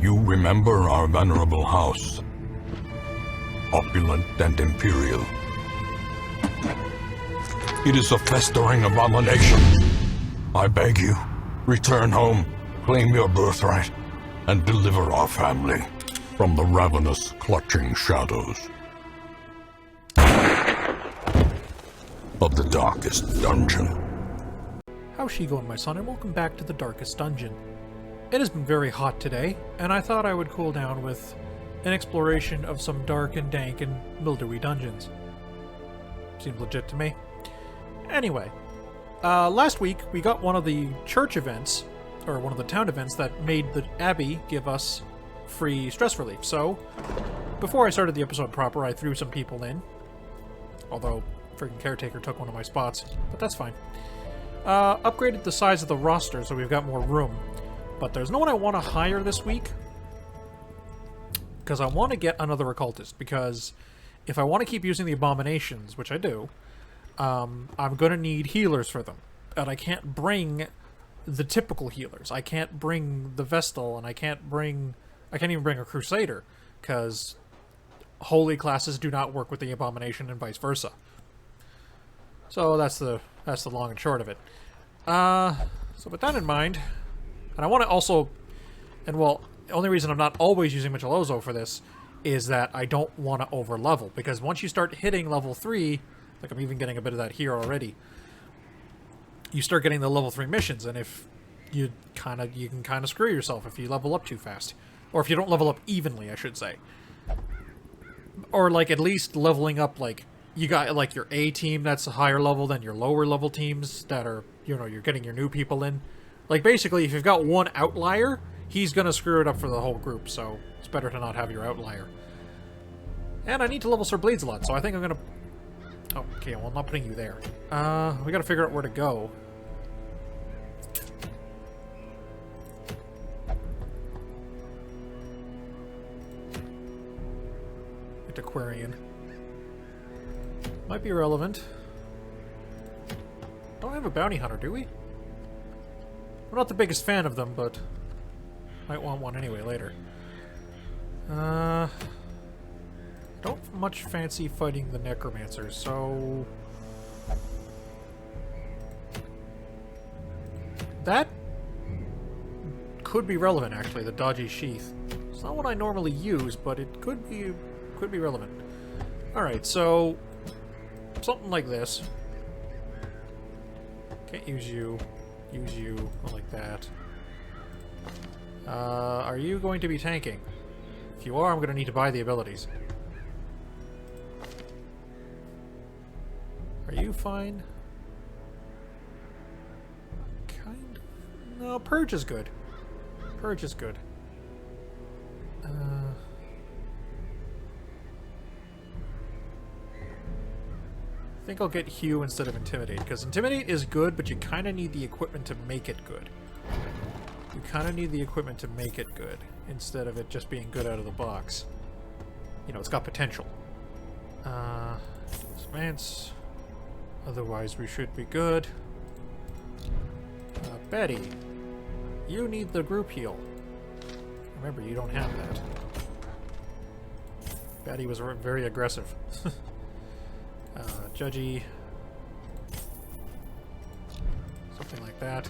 You remember our venerable house, opulent and imperial. It is a festering abomination. I beg you, return home, claim your birthright, and deliver our family from the ravenous, clutching shadows of the darkest dungeon. How's she going, my son, and welcome back to the darkest dungeon. It has been very hot today, and I thought I would cool down with an exploration of some dark and dank and mildewy dungeons. Seems legit to me. Anyway, last week we got one of the church events, or one of the town events that made the Abbey give us free stress relief. So, before I started the episode proper, I threw some people in. Although, freaking Caretaker took one of my spots, but that's fine. Upgraded the size of the roster so we've got more room. But there's no one I want to hire this week. Because I want to get another occultist. Because if I want to keep using the abominations, which I do, I'm going to need healers for them. And I can't bring the typical healers. I can't bring the Vestal, and I can't even bring a Crusader. Because holy classes do not work with the abomination and vice versa. So that's the long and short of it. So with that in mind, and I want to also, and well, the only reason I'm not always using Michelozo for this is that I don't want to over level, because once you start hitting level 3, like I'm even getting a bit of that here already, you start getting the level 3 missions, and if you can kind of screw yourself if you level up too fast, or if you don't level up evenly, I should say, or like at least leveling up, like you got like your A team that's a higher level than your lower level teams that are, you know, you're getting your new people in. Like, basically, if you've got one outlier, he's going to screw it up for the whole group, so it's better to not have your outlier. And I need to level SirBleedsALot, so I think I'm going to... Oh, okay, well, I'm not putting you there. We got to figure out where to go. Aquarian. Might be relevant. Don't have a bounty hunter, do we? I'm not the biggest fan of them, but might want one anyway later. Don't much fancy fighting the necromancers, so that could be relevant actually, the dodgy sheath. It's not what I normally use, but it could be relevant. Alright, so something like this. Can't use you. Use you. Like that. Are you going to be tanking? If you are, I'm going to need to buy the abilities. Are you fine? Kind of. No, Purge is good. Purge is good. I think I'll get Hue instead of Intimidate, because Intimidate is good, but you kind of need the equipment to make it good. You kind of need the equipment to make it good, instead of it just being good out of the box. You know, it's got potential. Advance. Otherwise, we should be good. Betty, you need the group heal. Remember, you don't have that. Betty was very aggressive. Judgy. Something like that.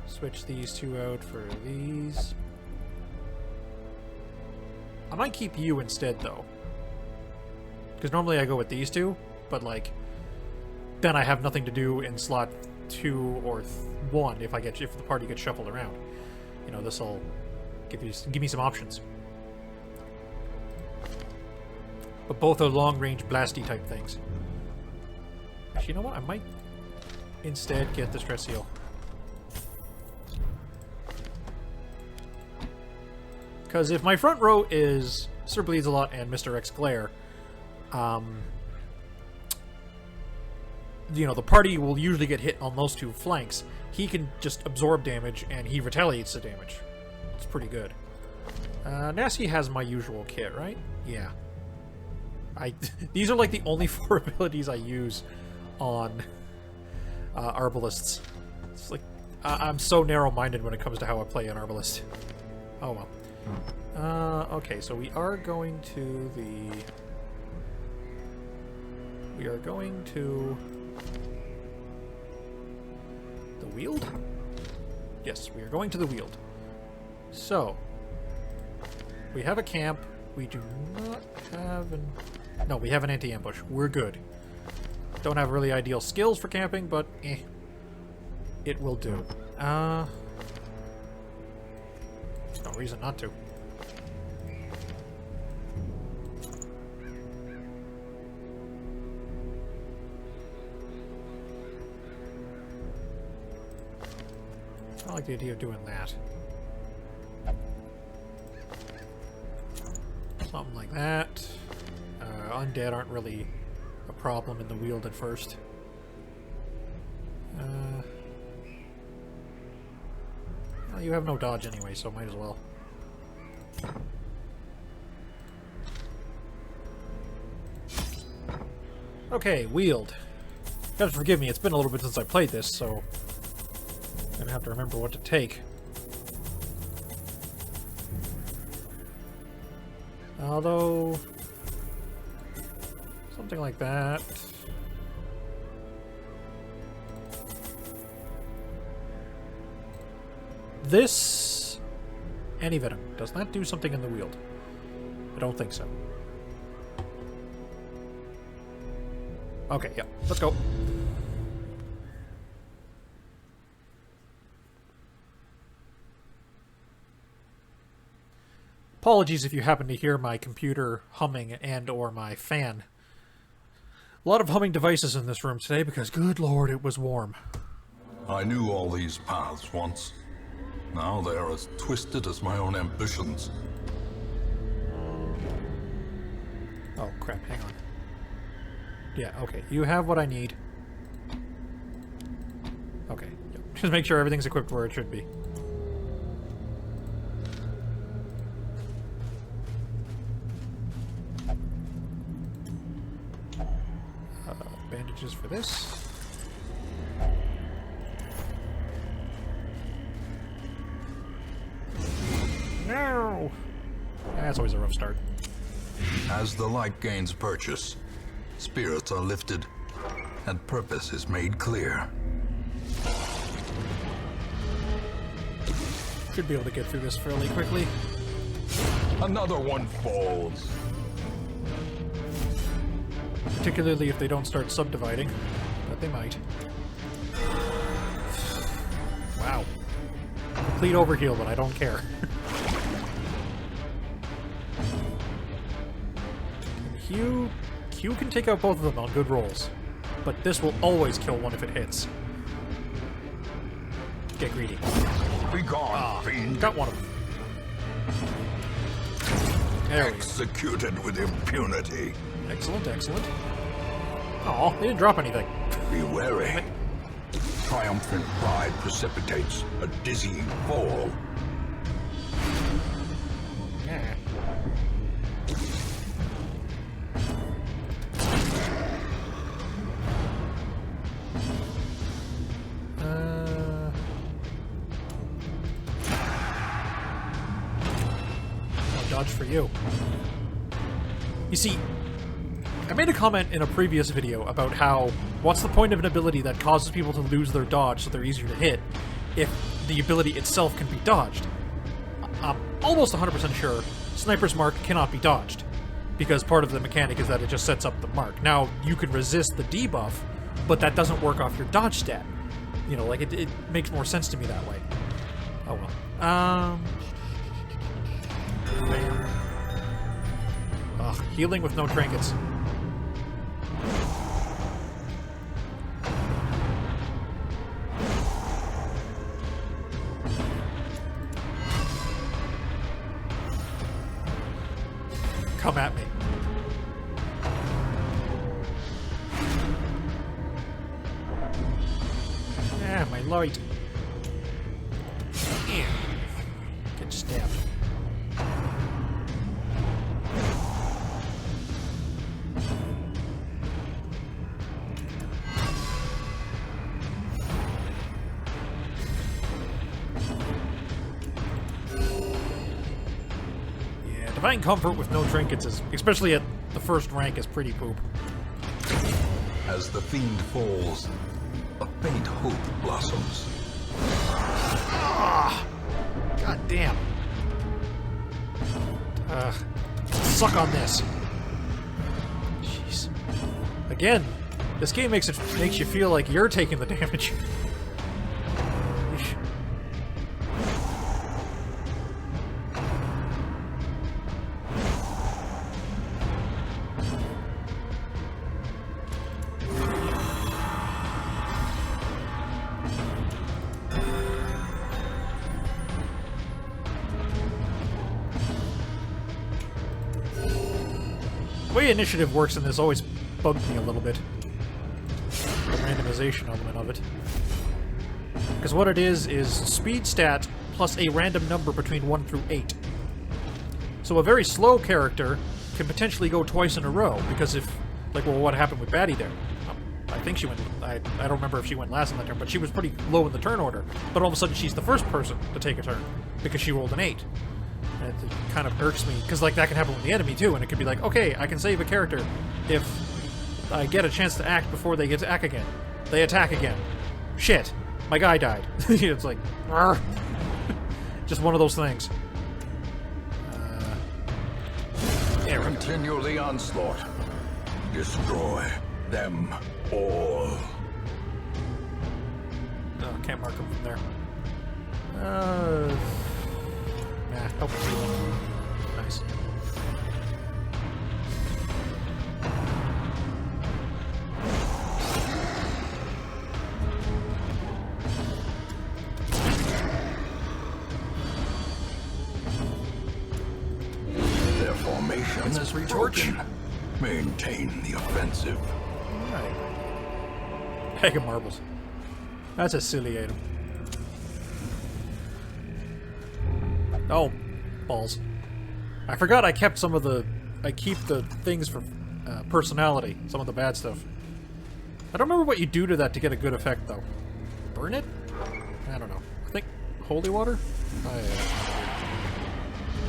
Switch these two out for these. I might keep you instead, though. Because normally I go with these two, but, like, then I have nothing to do in slot 2 or 1 if the party gets shuffled around. You know, this'll give me some options. But both are long-range blasty type things. Actually, you know what? I might instead get the stress heal. Because if my front row is SirBleedsALot and Mr. X Glare, you know, the party will usually get hit on those two flanks. He can just absorb damage, and he retaliates the damage. It's pretty good. Nasty has my usual kit, right? Yeah. These are like the only 4 abilities I use on Arbalists. It's like, I'm so narrow-minded when it comes to how I play an Arbalist. Oh well. Okay, so we are going to the... We are going to... the Weald? Yes, we are going to the Weald. So, we have a camp. We do not have an... No, we have an anti-ambush. We're good. Don't have really ideal skills for camping, but it will do. There's no reason not to. I like the idea of doing that. Something like that. Undead aren't really a problem in the Weald at first. Well, you have no dodge anyway, so might as well. Okay, Weald. You have to forgive me, it's been a little bit since I played this, so I'm gonna have to remember what to take. Although... something like that. This... Anti-venom. Does that do something in the Weald? I don't think so. Okay, yeah. Let's go. Apologies if you happen to hear my computer humming and or my fan. A lot of humming devices in this room today because, good lord, it was warm. I knew all these paths once. Now they are as twisted as my own ambitions. Oh, crap, hang on. Yeah, okay, you have what I need. Okay, yep. Just make sure everything's equipped where it should be. Bandages for this. No! That's always a rough start. As the light gains purchase, spirits are lifted, and purpose is made clear. Should be able to get through this fairly quickly. Another one falls. Particularly if they don't start subdividing, but they might. Wow. Complete overheal, but I don't care. Q can take out both of them on good rolls, but this will always kill one if it hits. Get greedy. Be gone, fiend. Got one of them. There we go. Executed with impunity. Excellent, excellent. Oh, they didn't drop anything. Be wary. Triumphant pride precipitates a dizzying fall. Yeah. Dodge for you. You see, I made a comment in a previous video about how what's the point of an ability that causes people to lose their dodge so they're easier to hit if the ability itself can be dodged. I'm almost 100% sure Sniper's Mark cannot be dodged because part of the mechanic is that it just sets up the mark. Now, you can resist the debuff, but that doesn't work off your dodge stat. You know, like, it makes more sense to me that way. Oh well. Bam. Ugh, healing with no trinkets. Come at me. Ah, my light. Yeah. Get stabbed. Yeah, Divine Comfort with no trinkets is, especially at the first rank, is pretty poop. As the fiend falls, a faint hope blossoms. Ah! God damn. Suck on this. Jeez. Again, this game makes you feel like you're taking the damage. The way initiative works in this always bugged me a little bit. The randomization element of it. Because what it is speed stat plus a random number between 1 through 8. So a very slow character can potentially go twice in a row, because if... Like, well, what happened with Batty there? I think she went... I don't remember if she went last in the turn, but she was pretty low in the turn order. But all of a sudden she's the first person to take a turn, because she rolled an 8. And it kind of irks me, because like that can happen with the enemy too, and it could be like, okay, I can save a character if I get a chance to act before they get to act again. They attack again. Shit, my guy died. It's like, just one of those things. Continue the onslaught. Destroy them all. Oh, can't mark them from there. Nah, help me. Nice. Their formation is broken. Maintain the offensive. Alright. Bag of marbles. That's a silly item. Oh, balls. I forgot I kept some of the... I keep the things for personality, some of the bad stuff. I don't remember what you do to that to get a good effect, though. Burn it? I don't know. I think holy water?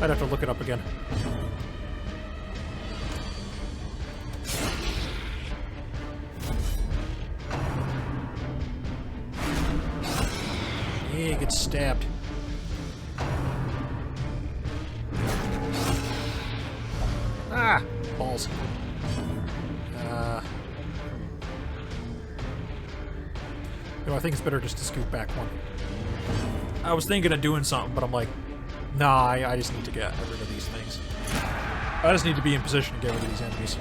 I'd have to look it up again. Yeah, he gets stabbed. Ah! Balls. No, I think it's better just to scoot back one. I was thinking of doing something, but I'm like, nah, I just need to get rid of these things. I just need to be in position to get rid of these enemies.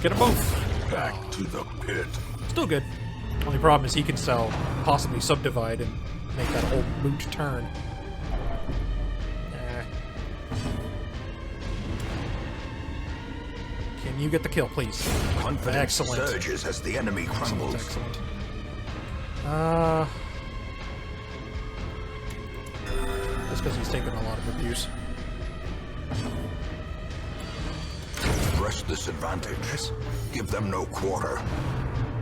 Get them both! Back to the pit. Still good. Only problem is he can possibly subdivide and make that whole moot turn. Can you get the kill, please? Confidence Excellent. surges as the enemy crumbles. Excellent. That's because he's taking a lot of abuse. Press this advantage. Give them no quarter.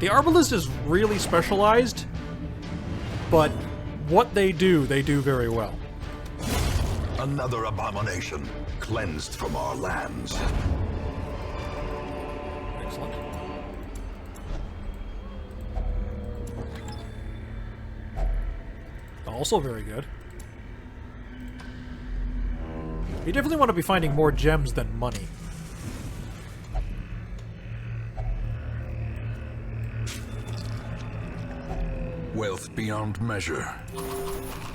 The Arbalist is really specialized, but what they do very well. Another abomination cleansed from our lands. Excellent. Also very good. You definitely want to be finding more gems than money. Wealth beyond measure.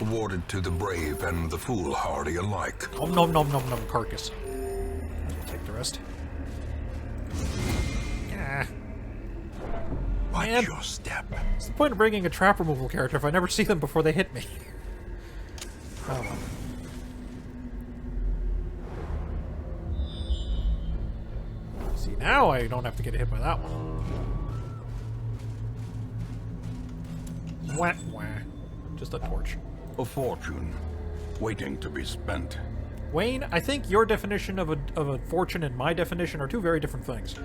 Awarded to the brave and the foolhardy alike. Nom nom nom nom nom carcass. I'll take the rest. Yeah. Watch Man. your step. What's the point of bringing a trap removal character if I never see them before they hit me? Oh well. See, now I don't have to get hit by that one. Wah, wah. Just a torch. A fortune waiting to be spent. Wayne, I think your definition of a fortune and my definition are two very different things.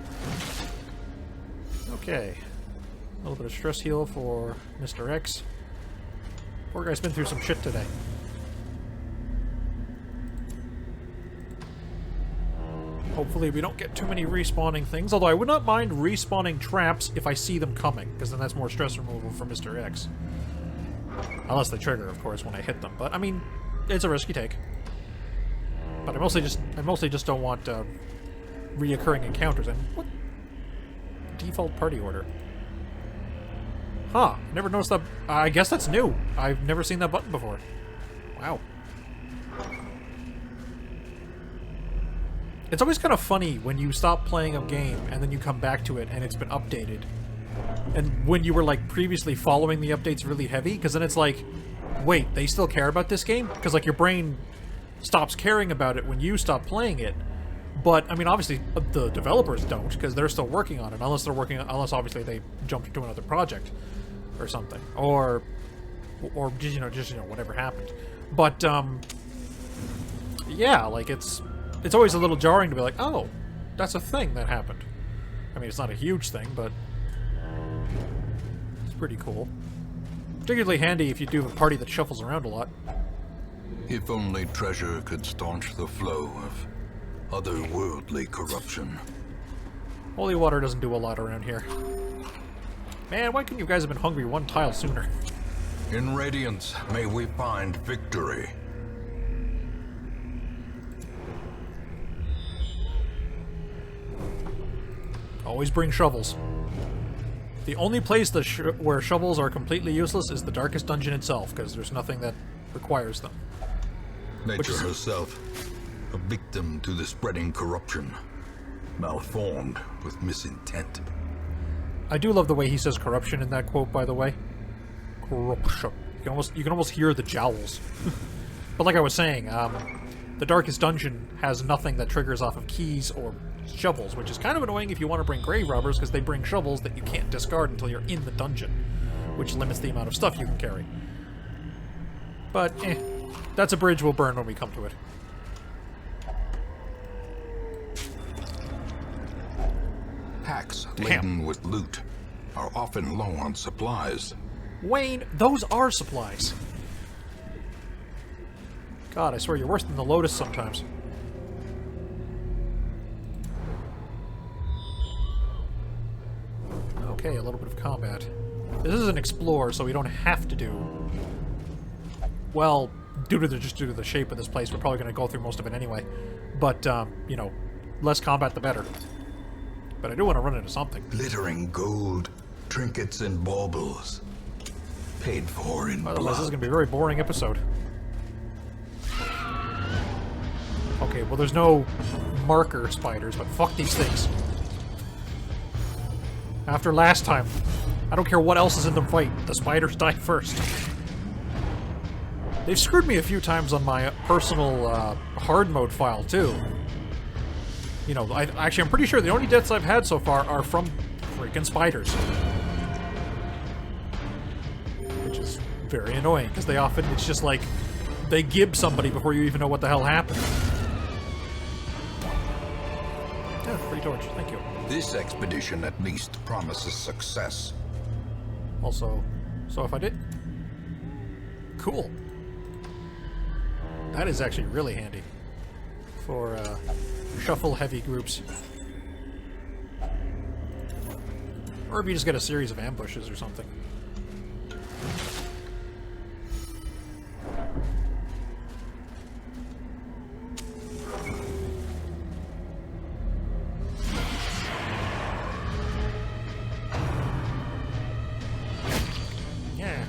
Okay. A little bit of stress heal for Mr. X. Poor guy's been through some shit today. Hopefully we don't get too many respawning things, although I would not mind respawning traps if I see them coming, because then that's more stress removal for Mr. X. Unless they trigger, of course, when I hit them. But, I mean, it's a risk you take. But I mostly just don't want reoccurring encounters. And what? Default party order. Huh. Never noticed that. I guess that's new. I've never seen that button before. Wow. It's always kind of funny when you stop playing a game and then you come back to it and it's been updated. And when you were, like, previously following the updates really heavy, because then it's like, wait, they still care about this game? Because, like, your brain stops caring about it when you stop playing it. But, I mean, obviously, the developers don't, because they're still working on it, unless obviously they jumped into another project or something. Or just whatever happened. But, yeah, like, it's always a little jarring to be like, oh, that's a thing that happened. I mean, it's not a huge thing, but it's pretty cool. Particularly handy if you do have a party that shuffles around a lot. If only treasure could staunch the flow of otherworldly corruption. Holy water doesn't do a lot around here. Man, why couldn't you guys have been hungry one tile sooner? In Radiance, may we find victory. Always bring shovels. The only place where shovels are completely useless is the darkest dungeon itself, because there's nothing that requires them. Nature herself, a victim to the spreading corruption, malformed with misintent. I do love the way he says corruption in that quote, by the way. Corruption. You can almost hear the jowls. But like I was saying, the darkest dungeon has nothing that triggers off of keys or shovels, which is kind of annoying if you want to bring grave robbers, because they bring shovels that you can't discard until you're in the dungeon, which limits the amount of stuff you can carry. But, that's a bridge we'll burn when we come to it. Packs laden with loot are often low on supplies. Wayne, those are supplies. God, I swear you're worse than the Lotus sometimes. Okay, a little bit of combat. This is an explore, so we don't have to do... Well, due to the shape of this place, we're probably going to go through most of it anyway. But, you know, less combat the better. But I do want to run into something. Glittering gold, trinkets and baubles. Paid for in blood. Otherwise, this is going to be a very boring episode. Okay, well, there's no marker spiders, but fuck these things. After last time, I don't care what else is in the fight, the spiders die first. They've screwed me a few times on my personal hard mode file, too. You know, I'm pretty sure the only deaths I've had so far are from freaking spiders. Which is very annoying, because it's just like, they gib somebody before you even know what the hell happened. Yeah, free torch, thank you. This expedition at least promises success. Also, so if I did... Cool. That is actually really handy for shuffle-heavy groups. Or if you just get a series of ambushes or something. Yeah.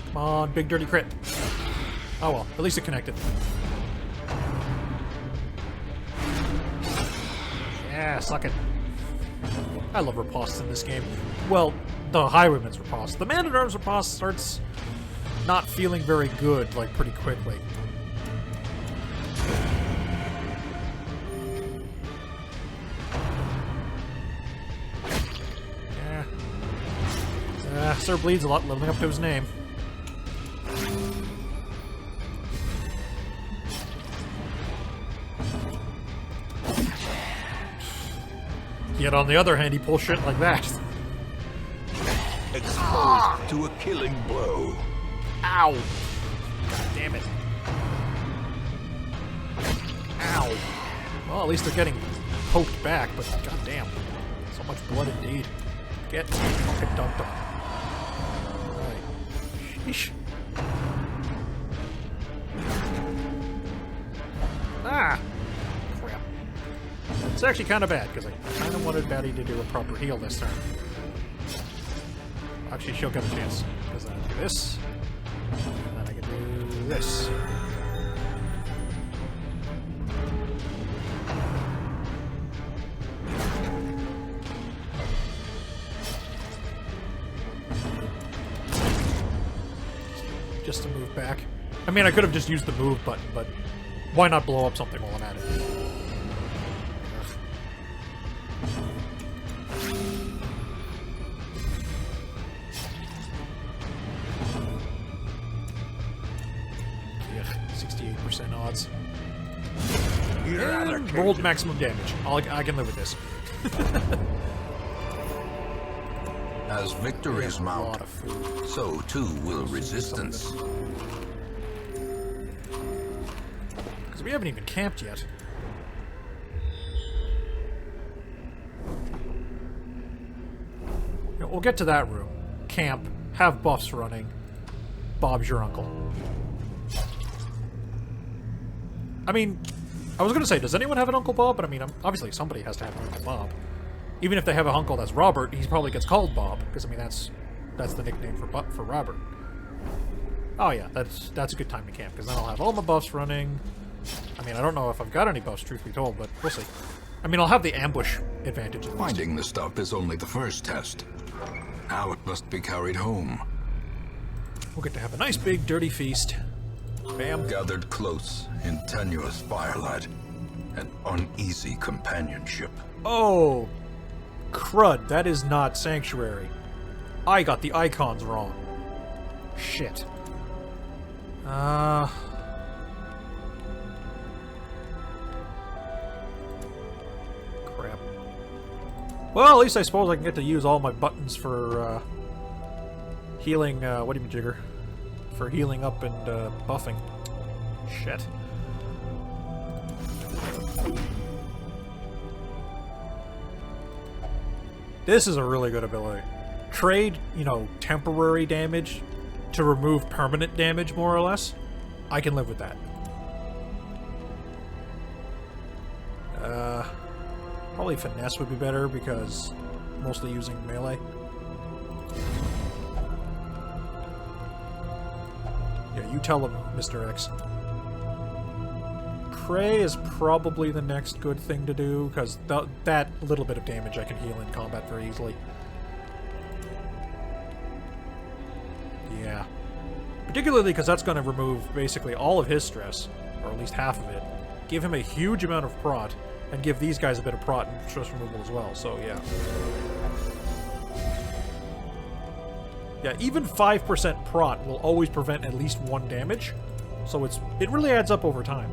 Come on, big dirty crit. Oh well, at least it connected. Yeah, suck it. I love ripostes in this game. Well, the Highwayman's riposte. The Man-at-Arms riposte starts not feeling very good, like, pretty quickly. Yeah. SirBleedsALot living up to his name. Yet on the other hand, he pulls shit like that. Exposed to a killing blow. Ow! God damn it. Ow. Well, at least they're getting poked back, but goddamn. So much blood indeed. Get fucking dunked on. Alright. Sheesh. Ah! Crap. It's actually kind of bad, because I kind of wanted Batty to do a proper heal this turn. Actually, she'll get a chance, because then I do this, and then I can do this. Just to move back. I mean, I could have just used the move button, but why not blow up something while I'm at it? Ugh, 68% odds. And rolled maximum damage. I can live with this. As victories A mount, lot of food. so too will resistance. Because we haven't even camped yet. You know, we'll get to that room. Camp. Have buffs running. Bob's your uncle. I mean, I was going to say, does anyone have an Uncle Bob? But I mean, obviously somebody has to have an Uncle Bob. Even if they have an uncle that's Robert, he probably gets called Bob. Because, I mean, that's the nickname for Robert. Oh yeah, that's a good time to camp. Because then I'll have all my buffs running. I mean, I don't know if I've got any buffs, truth be told, but we'll see. I mean, I'll have the ambush advantage. Finding the stuff is only the first test. Now it must be carried home. We'll get to have a nice big dirty feast. Bam. Gathered close in tenuous firelight. An uneasy companionship. Oh, crud, that is not Sanctuary. I got the icons wrong. Shit. Crap. Well, at least I suppose I can get to use all my buttons for, healing, what do you mean, Jigger? For healing up and, buffing. Shit. This is a really good ability. Trade, you know, temporary damage to remove permanent damage, more or less. I can live with that. Probably Finesse would be better, because mostly using melee. Yeah, you tell him, Mr. X. Pray is probably the next good thing to do, because that little bit of damage I can heal in combat very easily. Yeah. Particularly because that's going to remove basically all of his stress, or at least half of it. Give him a huge amount of prot, and give these guys a bit of prot and stress removal as well, so yeah. Yeah, even 5% prot will always prevent at least 1 damage, so it really adds up over time.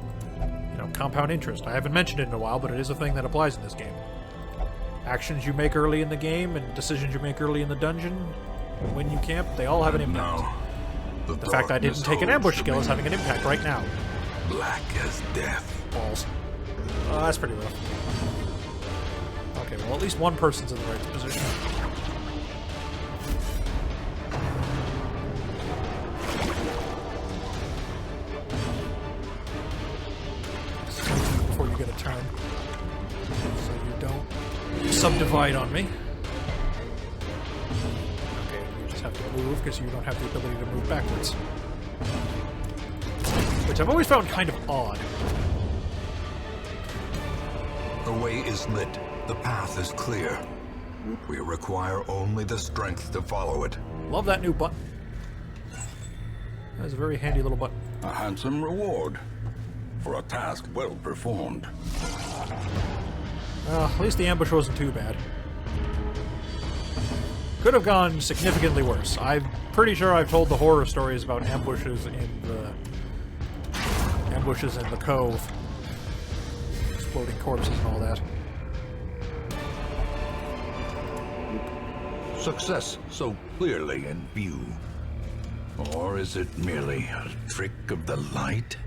You know, compound interest. I haven't mentioned it in a while, but it is a thing that applies in this game. Actions you make early in the game and decisions you make early in the dungeon, when you camp, they all have an impact. Now, The fact I didn't take an ambush skill is having an impact right now. Black as death. Balls. That's pretty rough. Okay, well, at least one person's in the right position. Before you get a turn. So you don't subdivide on me. Okay, you just have to move because you don't have the ability to move backwards. Which I've always found kind of odd. The way is lit. The path is clear. We require only the strength to follow it. Love that new button. That's a very handy little button. A handsome reward for a task well performed. At least the ambush wasn't too bad. Could have gone significantly worse. I'm pretty sure I've told the horror stories about ambushes in the cove. Exploding corpses and all that. Success so clearly in view. Or is it merely a trick of the light?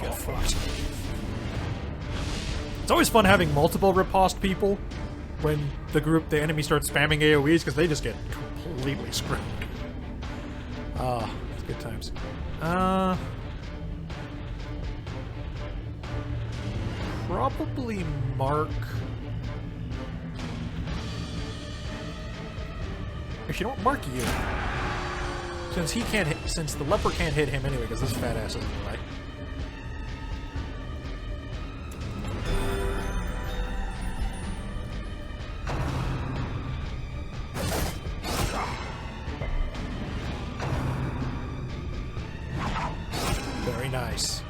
Get fucked. It's always fun having multiple riposte people when the enemy starts spamming AoEs, because they just get completely screwed. Ah, it's good times. Probably Mark. Actually, don't mark you. Since he can't hit, since the leper can't hit him anyway, because this fat ass isn't right. Very nice.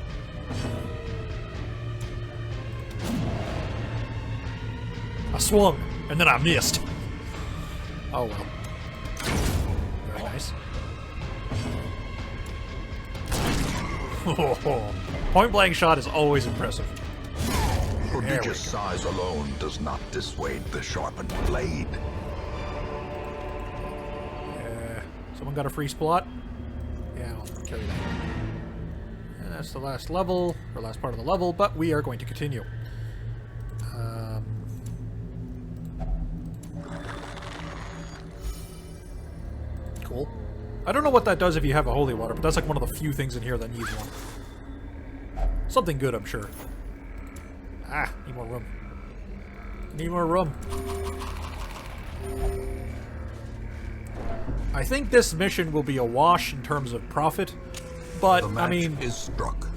I swung, and then I missed. Oh well. Very nice. Point blank shot is always impressive. Prodigious size alone does not dissuade the sharpened blade. Yeah. Someone got a free spot? Yeah, I'll carry that. And that's the last level, or last part of the level, but we are going to continue. Cool. I don't know what that does if you have a holy water, but that's like one of the few things in here that needs one. Something good, I'm sure. Ah, need more room. Need more room. I think this mission will be a wash in terms of profit, but, The match I mean, is struck.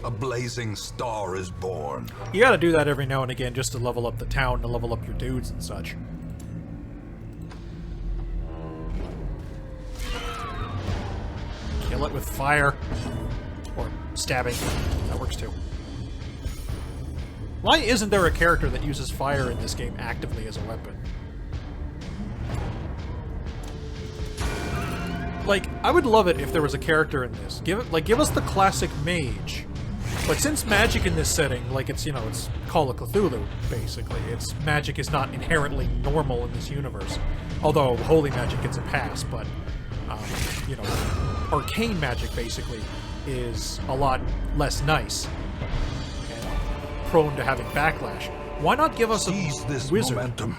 A blazing star is born. you gotta do that every now and again just to level up the town, to level up your dudes and such. Kill it with fire. Or stabbing. That works too. Why isn't there a character that uses fire in this game actively as a weapon? Like, I would love it if there was a character in this. Give us the classic mage. But since magic in this setting, like it's, you know, it's Call of Cthulhu, basically. It's magic is not inherently normal in this universe. Although holy magic gets a pass, but, you know, arcane magic, basically, is a lot less nice. And prone to having backlash. Why not give us Seize a this wizard? momentum.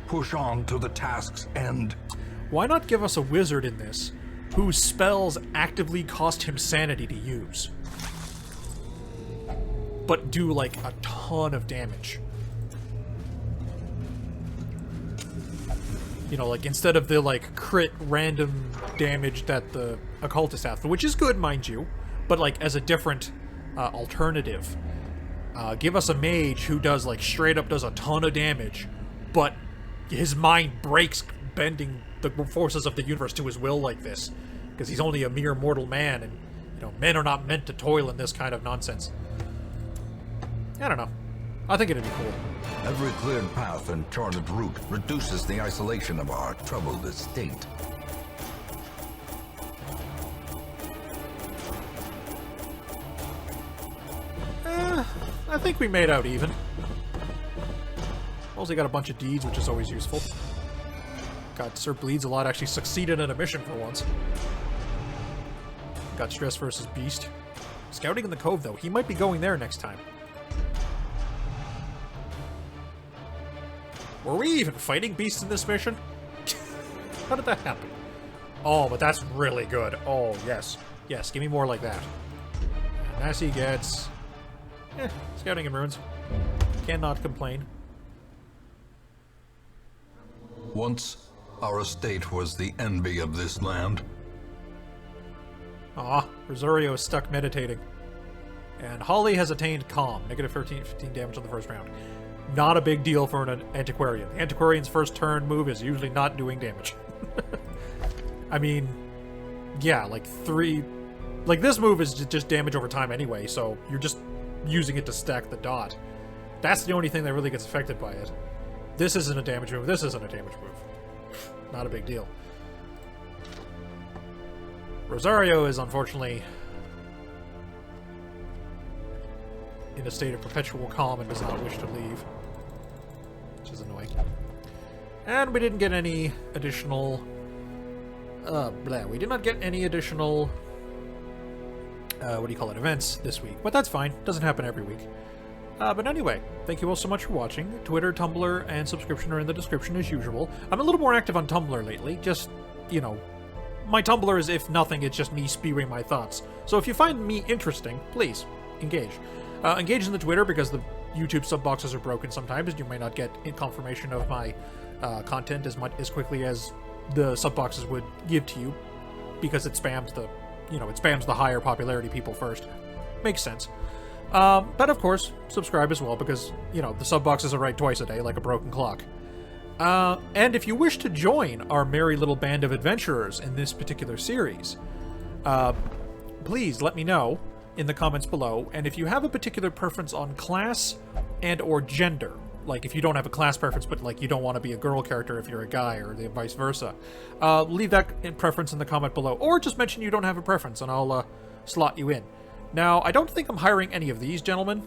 Push on to the task's end. Why not give us a wizard in this whose spells actively cost him sanity to use? But do, like, a ton of damage. You know, like, instead of the, like, crit random damage that the occultists have, which is good, mind you, but, like, as a different alternative. Give us a mage who does, like, straight up does a ton of damage, but his mind breaks bending the forces of the universe to his will like this, because he's only a mere mortal man, and, you know, men are not meant to toil in this kind of nonsense. I don't know. I think it'd be cool. Every cleared path and charted route reduces the isolation of our troubled estate. I think we made out even. Also got a bunch of deeds, which is always useful. God, SirBleedsALot actually succeeded in a mission for once. Got Stress versus Beast. Scouting in the Cove, though. He might be going there next time. Were we even fighting beasts in this mission? How did that happen? Oh, but that's really good. Oh, yes. Yes, give me more like that. And Massey gets... Scouting in Ruins. Cannot complain. Once, our estate was the envy of this land. Ah, Rosario is stuck meditating. And Holly has attained calm. Negative 15 damage on the first round. Not a big deal for an antiquarian. The antiquarian's first turn move is usually not doing damage. I mean, yeah, like 3... Like, this move is just damage over time anyway, so you're just using it to stack the dot. That's the only thing that really gets affected by it. This isn't a damage move, this isn't a damage move. Not a big deal. Rosario is unfortunately in a state of perpetual calm and does not wish to leave, which is annoying. And we didn't get any additional... we did not get any additional... events this week. But that's fine. Doesn't happen every week. But anyway, thank you all so much for watching. Twitter, Tumblr, and subscription are in the description as usual. I'm a little more active on Tumblr lately. Just, you know, my Tumblr is, if nothing, it's just me spewing my thoughts. So if you find me interesting, please, engage. Engage in the Twitter, because the YouTube sub boxes are broken sometimes. You may not get confirmation of my content as quickly as the sub boxes would give to you, because it spams the higher popularity people first. Makes sense. But of course, subscribe as well, because, you know, the sub boxes are right twice a day, like a broken clock. And if you wish to join our merry little band of adventurers in this particular series, please let me know in the comments below. And if you have a particular preference on class and or gender, like if you don't have a class preference, but like you don't want to be a girl character if you're a guy, or the vice versa, leave that preference in the comment below, or just mention you don't have a preference and I'll slot you in. Now, I don't think I'm hiring any of these gentlemen.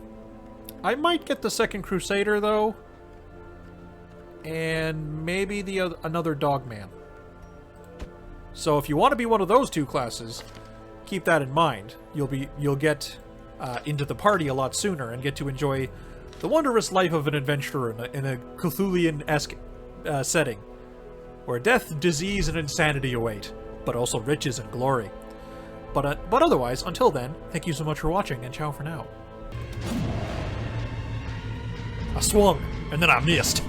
I might get the second Crusader, though. And maybe another Dogman. So if you want to be one of those two classes, keep that in mind. You'll get into the party a lot sooner and get to enjoy the wondrous life of an adventurer in a Cthulhian-esque setting, where death, disease, and insanity await, but also riches and glory. But otherwise, until then, thank you so much for watching, and ciao for now. I swung, and then I missed.